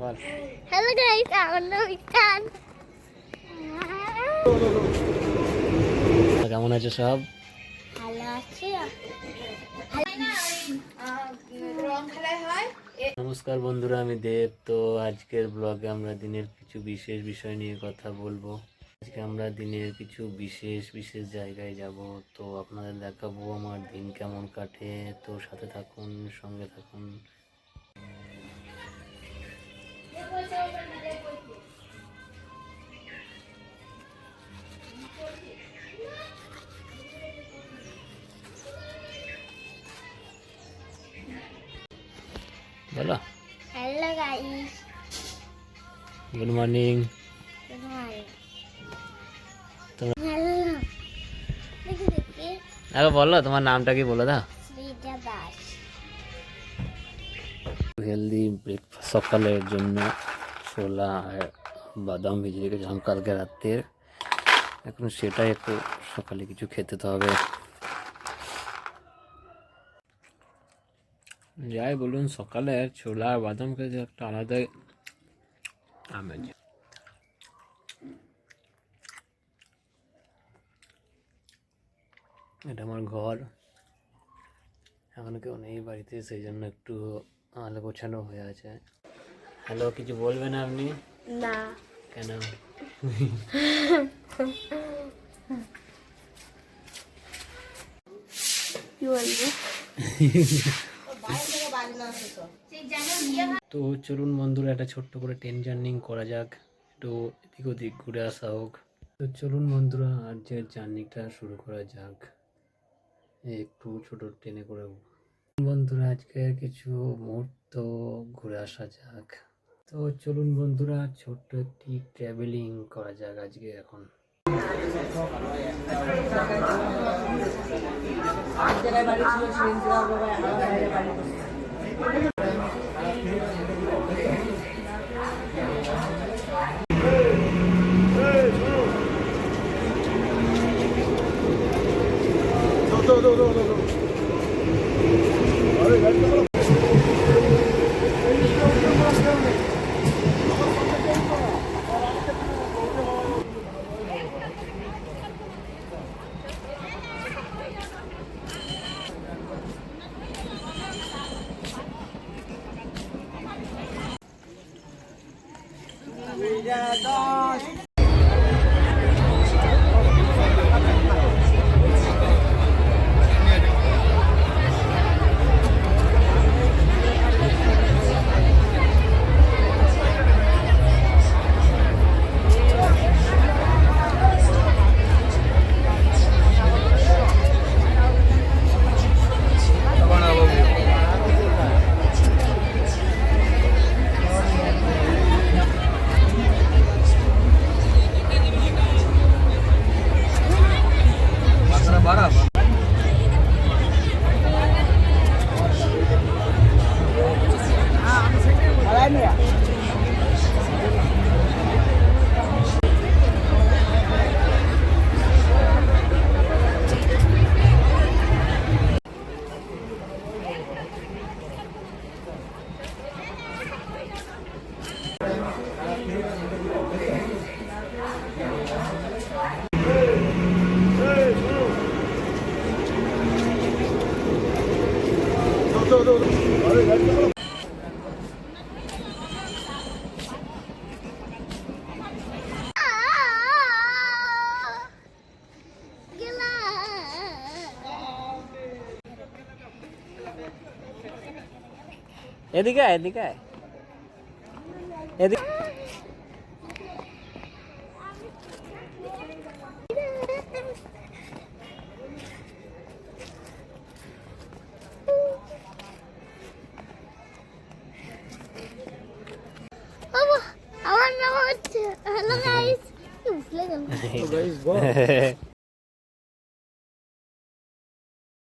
বল। Hello guys, আমার নাম ইকান। কেমন আছো সব? ভালো আছি। নমস্কার বন্ধুরা, আমি দেব। তো আজকের ব্লগে আমরা দিনের কিছু বিশেষ বিষয় নিয়ে কথা বলবো। আজকে আমরা দিনের কিছু বিশেষ বিশেষ জায়গায় যাব। তো আপনাদের দেখাবো আমার দিন কেমন কাটে। তো সাথে থাকুন, সঙ্গে থাকুন। বলো। Hello guys, good morning. Good morning. তোমরা- হ্যালো, দেখি দেখি। আগে বলো তোমার নামটা কি বলে দাও। শ্রীজা দাস। হেলদি ব্রেকফাস্ট সকালের জন্য ছোলা আর বাদাম ভিজিয়ে রেখেছিলাম কালকে রাত্রের। এখন সেটাই একটু সকালে কিছু খেতে তো হবে। যাই বলুন, সকালে ছোলা আর বাদাম খেতে একটা আলাদাই আমেজ। এটা আমার ঘর, এখন কেউ নেই বাড়িতে, সেই জন্য একটু আলো গোছানো হয়ে আছে। হ্যালো, কিছু বলবেন আপনি? না। কেন? কি বলবো? তো চলুন বন্ধুরা, একটা ছোট্ট করে ট্রেন জার্নি করা যাক, একটু এদিক ওদিক ঘুরে আসা হোক। তো চলুন বন্ধুরা, আজকের জার্নিটা শুরু করা যাক একটু ছোট ট্রেনে করে। বন্ধুরা, আজকে কিছু মুহূর্ত ঘুরে আসা যাক। তো চলুন বন্ধুরা, ছোট্ট একটি ট্রাভেলিং করা যাক আজকে এখন। এদিকে আয়, এদিকে আয়, এদিকে। আমার নাম হচ্ছে হ্যালো গাইস। ভুলে গেলাম।